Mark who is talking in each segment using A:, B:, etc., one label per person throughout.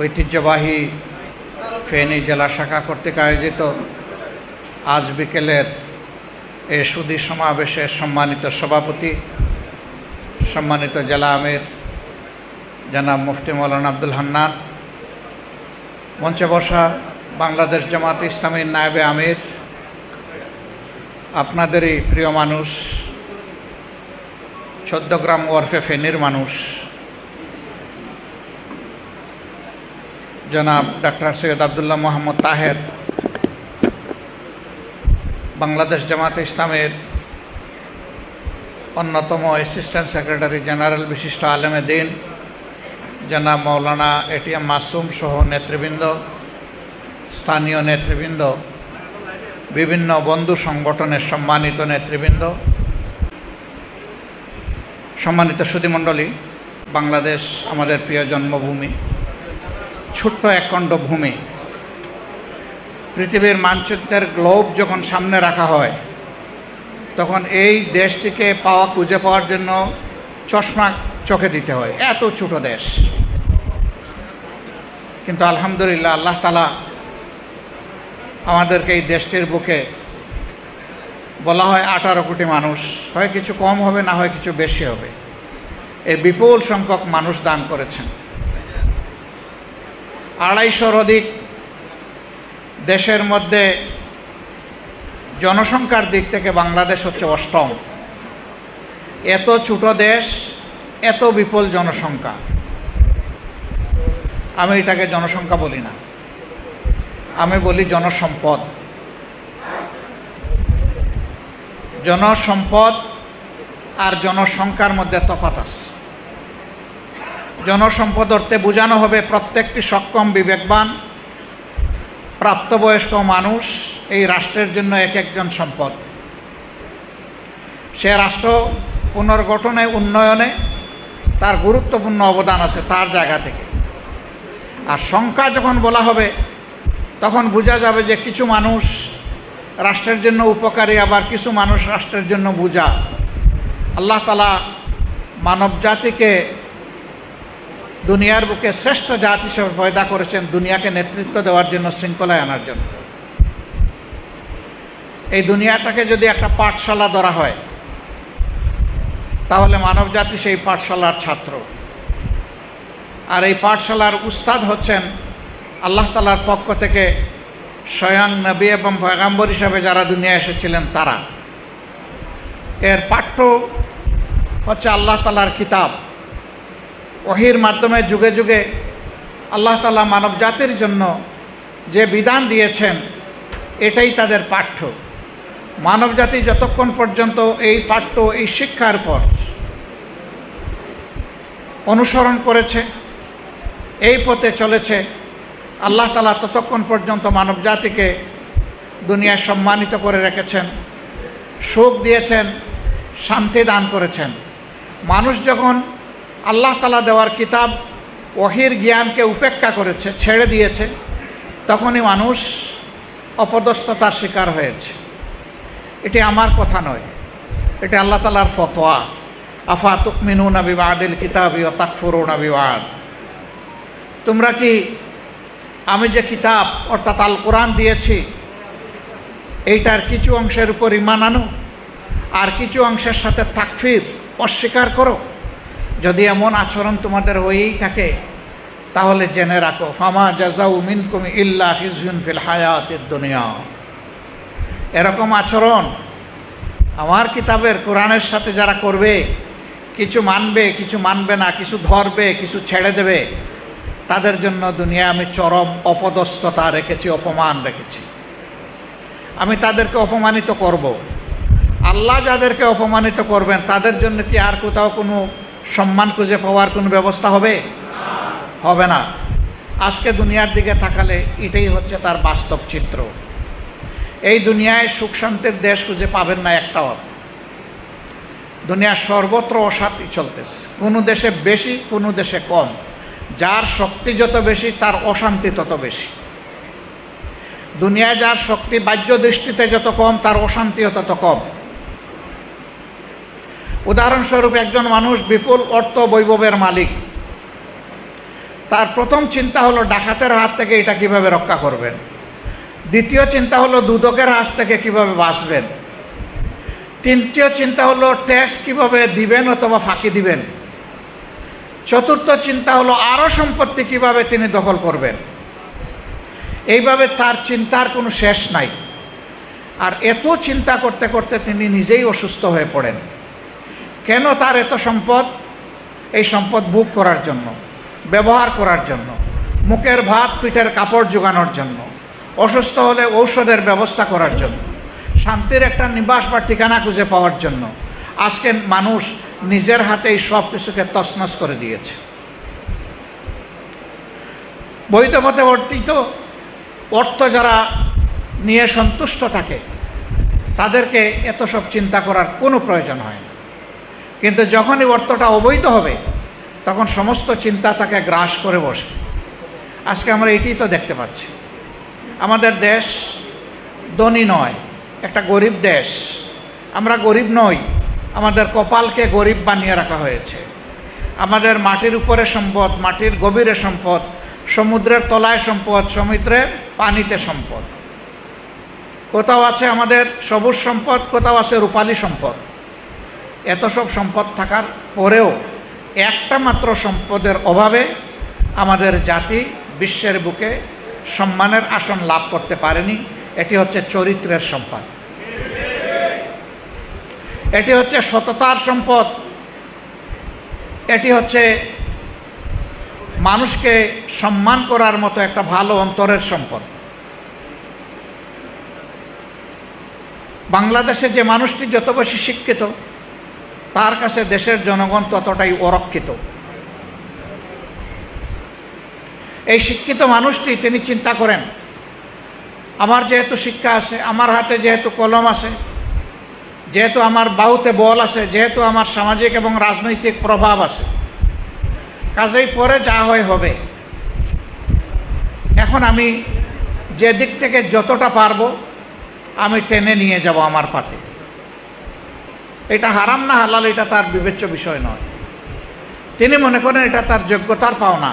A: ঐতিহ্যবাহী ফেনী জেলা শাখা কর্তৃক আয়োজিত আজ বিকেলের এই সুধী সমাবেশের সম্মানিত সভাপতি, সম্মানিত জেলা আমির জনাব মুফতি মৌলানা আব্দুল হান্নান, মঞ্চে বসা বাংলাদেশ জামাত ইসলামীর নায়েবে আমির, আপনাদেরই প্রিয় মানুষ, 14 গ্রাম ওরফে ফেনীর মানুষ জনাব ডাক্তার সৈয়দ আবদুল্লাহ মোহাম্মদ তাহের, বাংলাদেশ জামাত ইসলামের অন্যতম অ্যাসিস্ট্যান্ট সেক্রেটারি জেনারেল বিশিষ্ট আলেমে দিন জনাব মৌলানা এটিএম মাসুম সহ নেতৃবৃন্দ, স্থানীয় নেতৃবৃন্দ, বিভিন্ন বন্ধু সংগঠনের সম্মানিত নেতৃবৃন্দ, সম্মানিত সুধীমণ্ডলী, বাংলাদেশ আমাদের প্রিয় জন্মভূমি, ছোট্ট একখণ্ড ভূমি। পৃথিবীর মানচিত্রের গ্লোব যখন সামনে রাখা হয় তখন এই দেশটিকে খুঁজে পাওয়ার জন্য চশমা চোখে দিতে হয়, এত ছোট দেশ। কিন্তু আলহামদুলিল্লাহ আল্লাহ তাআলা আমাদেরকে এই দেশটির বুকে, বলা হয় 18 কোটি মানুষ, হয় কিছু কম হবে, না হয় কিছু বেশি হবে, এর বিপুল সংখ্যক মানুষ দান করেছেন। 250-র অধিক দেশের মধ্যে জনসংখ্যার দিক থেকে বাংলাদেশ হচ্ছে 8ম। এত ছোট দেশ, এত বিপুল জনসংখ্যা। আমি এটাকে জনসংখ্যা বলি না, আমি বলি জনসম্পদ। জনসম্পদ আর জনসংখ্যার মধ্যে তফাৎ আছে। জনসম্পদ অর্থে বোঝানো হবে প্রত্যেকটি সক্ষম, বিবেকবান, প্রাপ্তবয়স্ক মানুষ এই রাষ্ট্রের জন্য এক একজন সম্পদ। সে রাষ্ট্র পুনর্গঠনে, উন্নয়নে তার গুরুত্বপূর্ণ অবদান আছে তার জায়গা থেকে। আর সংখ্যা যখন বলা হবে তখন বোঝা যাবে যে কিছু মানুষ রাষ্ট্রের জন্য উপকারী, আবার কিছু মানুষ রাষ্ট্রের জন্য বোঝা। আল্লাহ তাআলা মানব জাতিকে দুনিয়ার বুকে শ্রেষ্ঠ জাতি হিসেবে পয়দা করেছেন, দুনিয়াকে নেতৃত্ব দেওয়ার জন্য, শৃঙ্খলায় আনার জন্য। এই দুনিয়াটাকে যদি একটা পাঠশালা ধরা হয় তাহলে মানব জাতি সেই পাঠশালার ছাত্র। আর এই পাঠশালার উস্তাদ হচ্ছেন আল্লাহ তাআলার পক্ষ থেকে স্বয়ং নবী এবং পয়গম্বর হিসাবে যারা দুনিয়া এসেছিলেন তারা। এর পাঠ্য হচ্ছে আল্লাহ তাআলার কিতাব। ওহীর মাধ্যমে যুগে যুগে আল্লাহ তাআলা মানব জাতির জন্য যে বিধান দিয়েছেন এটাই তাদের পাঠ্য। মানব জাতি যতক্ষণ পর্যন্ত এই পাঠ্য, এই শিক্ষার পর অনুসরণ করেছে, এই পথে চলেছে, আল্লাহ তাআলা ততক্ষণ পর্যন্ত মানব জাতিকে দুনিয়ায় সম্মানিত করে রেখেছেন, সুখ দিয়েছেন, শান্তি দান করেছেন। মানুষ যখন আল্লাহ তাআলা দেওয়ার কিতাব, ওহীর জ্ঞানকে উপেক্ষা করেছে, ছেড়ে দিয়েছে, তখনই মানুষ অপদস্থতার শিকার হয়েছে। এটি আমার কথা নয়, এটি আল্লাহ তাআলার ফতোয়া। আফা তুমিনুনা বিবাদিল কিতাবি ওয়া তাকফুরুনা বিবাদ। তোমরা কি আমি যে কিতাব অর্থাৎ আল কোরআন দিয়েছি এইটার কিছু অংশের উপর ঈমান আনো আর কিছু অংশের সাথে তাকফির, অস্বীকার করো? যদি এমন আচরণ তোমাদের হয়েই থাকে তাহলে জেনে রাখো, ফামা জাযাউ মিনকুম ইল্লা খিজয়ুন ফিল হায়াতিদ দুনিয়া। এরকম আচরণ আমার কিতাবের কোরআনের সাথে যারা করবে, কিছু মানবে, কিছু মানবে না, কিছু ধরবে, কিছু ছেড়ে দেবে, তাদের জন্য দুনিয়া আমি চরম অপদস্থতা রেখেছি, অপমান রেখেছি। আমি তাদেরকে অপমানিত করব। আল্লাহ যাদেরকে অপমানিত করবেন তাদের জন্য কি আর কোথাও কোনো সম্মান খুঁজে পাওয়ার কোনো ব্যবস্থা হবে? হবে না। আজকে দুনিয়ার দিকে তাকালে এটাই হচ্ছে তার বাস্তব চিত্র। এই দুনিয়ায় সুখ শান্তির দেশ খুঁজে পাবেন না একটাও। দুনিয়ার সর্বত্র অশান্তি চলতেছে, কোনো দেশে বেশি, কোনো দেশে কম। যার শক্তি যত বেশি তার অশান্তি তত বেশি। দুনিয়ায় যার শক্তি বাহ্য দৃষ্টিতে যত কম তার অশান্তিও তত কম। উদাহরণস্বরূপ একজন মানুষ বিপুল অর্থ বৈভবের মালিক, তার প্রথম চিন্তা হলো ডাকাতের হাত থেকে এটা কিভাবে রক্ষা করবেন, দ্বিতীয় চিন্তা হলো দুদকের হাত থেকে কিভাবে বাঁচবেন, তৃতীয় চিন্তা হলো ট্যাক্স কিভাবে দিবেন অথবা ফাঁকি দিবেন, চতুর্থ চিন্তা হলো আরও সম্পত্তি কিভাবে তিনি দখল করবেন। এইভাবে তার চিন্তার কোনো শেষ নাই। আর এত চিন্তা করতে করতে তিনি নিজেই অসুস্থ হয়ে পড়েন। কেন তার এত সম্পদ? এই সম্পদ ভোগ করার জন্য, ব্যবহার করার জন্য, মুখের ভাত পিঠের কাপড় জোগানোর জন্য, অসুস্থ হলে ঔষধের ব্যবস্থা করার জন্য, শান্তির একটা নিবাস বা ঠিকানা খুঁজে পাওয়ার জন্য। আজকে মানুষ নিজের হাতেই সব কিছুকে তছনছ করে দিয়েছে। বৈধ পথে অর্জিত অর্থ যারা নিয়ে সন্তুষ্ট থাকে তাদেরকে এত সব চিন্তা করার কোনো প্রয়োজন হয় না। কিন্তু যখনই অর্থটা অবৈধ হবে তখন সমস্ত চিন্তা তাকে গ্রাস করে বসবে। আজকে আমরা এটাই তো দেখতে পাচ্ছি। আমাদের দেশ ধনী নয়, একটা গরিব দেশ। আমরা গরিব নই, আমাদের কপালকে গরিব বানিয়ে রাখা হয়েছে। আমাদের মাটির উপরে সম্পদ, মাটির গভীরে সম্পদ, সমুদ্রের তলায় সম্পদ, সমুদ্রের পানিতে সম্পদ। কোথাও আছে আমাদের সবুজ সম্পদ, কোথাও আছে রূপালী সম্পদ। এত সব সম্পদ থাকার পরেও একটা মাত্র সম্পদের অভাবে আমাদের জাতি বিশ্বের বুকে সম্মানের আসন লাভ করতে পারেনি। এটি হচ্ছে চরিত্রের সম্পদ, এটি হচ্ছে সততার সম্পদ, এটি হচ্ছে মানুষকে সম্মান করার মতো একটা ভালো অন্তরের সম্পদ। বাংলাদেশে যে মানুষটি যত বেশি শিক্ষিত তার কাছে দেশের জনগণ ততটাই অরক্ষিত। এই শিক্ষিত মানুষটি তিনি চিন্তা করেন, আমার যেহেতু শিক্ষা আছে, আমার হাতে যেহেতু কলম আছে, যেহেতু আমার বাহুতে বল আছে, যেহেতু আমার সামাজিক এবং রাজনৈতিক প্রভাব আছে, কাজেই পরে যা হয় হবে। এখন আমি যে দিক থেকে যতটা পারবো আমি টেনে নিয়ে যাব আমার পাতে। এটা হারাম না হালাল এটা তার বিবেচ্য বিষয় নয়। তিনি মনে করেন এটা তার যোগ্যতার পাওনা।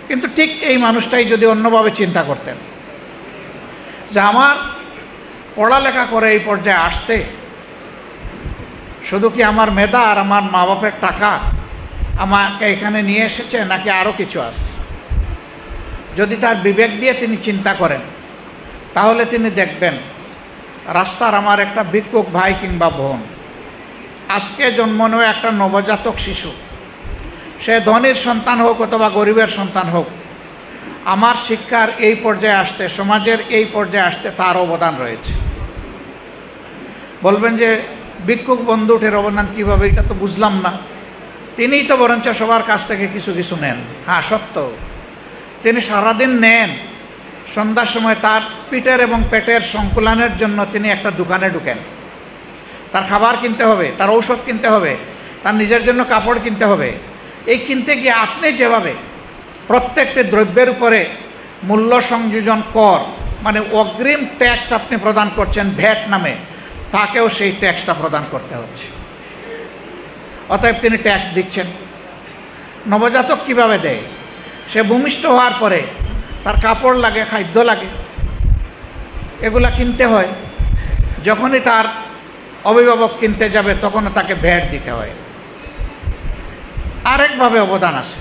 A: কিন্তু ঠিক এই মানুষটাই যদি অন্যভাবে চিন্তা করতেন যে আমার পড়ালেখা করে এই পর্যায়ে আসতে শুধু কি আমার মেধা আর আমার মা বাপের টাকা আমাকে এখানে নিয়ে এসেছে, নাকি আরও কিছু আছে, যদি তার বিবেক দিয়ে তিনি চিন্তা করেন তাহলে তিনি দেখবেন রাস্তার আমার একটা ভিক্ষুক ভাই কিংবা বোন, আজকে জন্ম নেওয়া একটা নবজাতক শিশু, সে ধনীর সন্তান হোক অথবা গরিবের সন্তান হোক, আমার শিক্ষার এই পর্যায়ে আসতে, সমাজের এই পর্যায়ে আসতে তার অবদান রয়েছে। বলবেন যে ভিক্ষুক বন্ধুটির অবদান কীভাবে, এটা তো বুঝলাম না। তিনিই তো বরঞ্চ সবার কাছ থেকে কিছু কিছু নেন। হ্যাঁ সত্য, তিনি সারাদিন নেন, সন্ধ্যার সময় তার পিঠের এবং পেটের সংকুলানের জন্য তিনি একটা দোকানে ঢুকেন। তার খাবার কিনতে হবে, তার ঔষধ কিনতে হবে, তার নিজের জন্য কাপড় কিনতে হবে। এই কিনতে গিয়ে আপনি যেভাবে প্রত্যেকটি দ্রব্যের উপরে মূল্য সংযোজন কর মানে অগ্রিম ট্যাক্স আপনি প্রদান করছেন ভ্যাট নামে, তাকেও সেই ট্যাক্সটা প্রদান করতে হচ্ছে। অতএব তিনি ট্যাক্স দিচ্ছেন। নবজাতক কিভাবে দেয়? সে ভূমিষ্ঠ হওয়ার পরে তার কাপড় লাগে, খাদ্য লাগে, এগুলা কিনতে হয়। যখনই তার অভিভাবক কিনতে যাবে তখনও তাকে ভ্যাট দিতে হয়। আরেকভাবে অবদান আছে।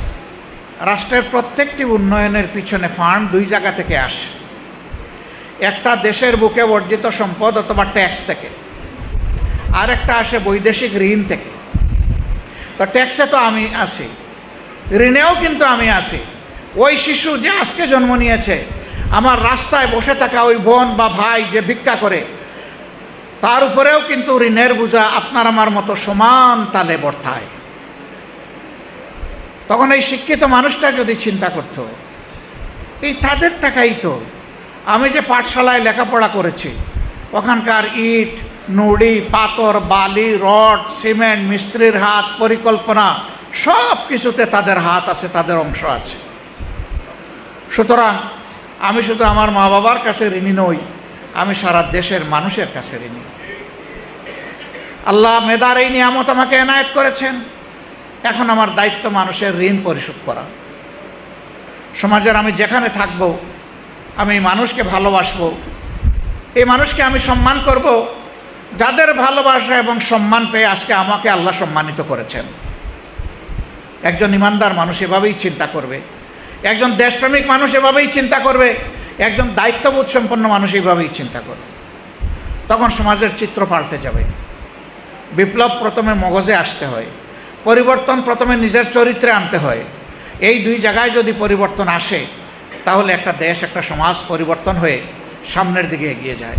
A: রাষ্ট্রের প্রত্যেকটি উন্নয়নের পিছনে ফান্ড দুই জায়গা থেকে আসে। একটা দেশের বুকে অর্জিত সম্পদ অথবা ট্যাক্স থেকে, আরেকটা আসে বৈদেশিক ঋণ থেকে। তো ট্যাক্সে তো আমি আসি, ঋণেও কিন্তু আমি আসি। ওই শিশু যে আজকে জন্ম নিয়েছে, আমার রাস্তায় বসে থাকা ওই বোন বা ভাই যে ভিক্ষা করে, তার উপরেও কিন্তু ঋণের বোঝা আপনার আমার মতো সমান তালে বর্তায়। তখন এই শিক্ষিত মানুষটা যদি চিন্তা করত, এই তাদের টাকাই তো, আমি যে পাঠশালায় লেখাপড়া করেছি ওখানকার ইট, নুড়ি, পাথর, বালি, রড, সিমেন্ট, মিস্ত্রির হাত, পরিকল্পনা সব কিছুতে তাদের হাত আছে, তাদের অংশ আছে। সুতরাং আমি শুধু আমার মা বাবার কাছে ঋণী নই, আমি সারা দেশের মানুষের কাছে ঋণী। আল্লাহ মেধার এই নিয়ামত আমাকে এনায়েত করেছেন, এখন আমার দায়িত্ব মানুষের ঋণ পরিশোধ করা। সমাজের আমি যেখানে থাকব আমি মানুষকে ভালোবাসবো, এই মানুষকে আমি সম্মান করব, যাদের ভালোবাসা এবং সম্মান পেয়ে আজকে আমাকে আল্লাহ সম্মানিত করেছেন। একজন ইমানদার মানুষ এভাবেই চিন্তা করবে, একজন দেশপ্রেমিক মানুষ এভাবেই চিন্তা করবে, একজন দায়িত্ববোধ সম্পন্ন মানুষ এইভাবেই চিন্তা করবে। তখন সমাজের চিত্র পাল্টে যাবে। বিপ্লব প্রথমে মগজে আসতে হয়, পরিবর্তন প্রথমে নিজের চরিত্রে আনতে হয়। এই দুই জায়গায় যদি পরিবর্তন আসে তাহলে একটা দেশ, একটা সমাজ পরিবর্তন হয়ে সামনের দিকে এগিয়ে যায়।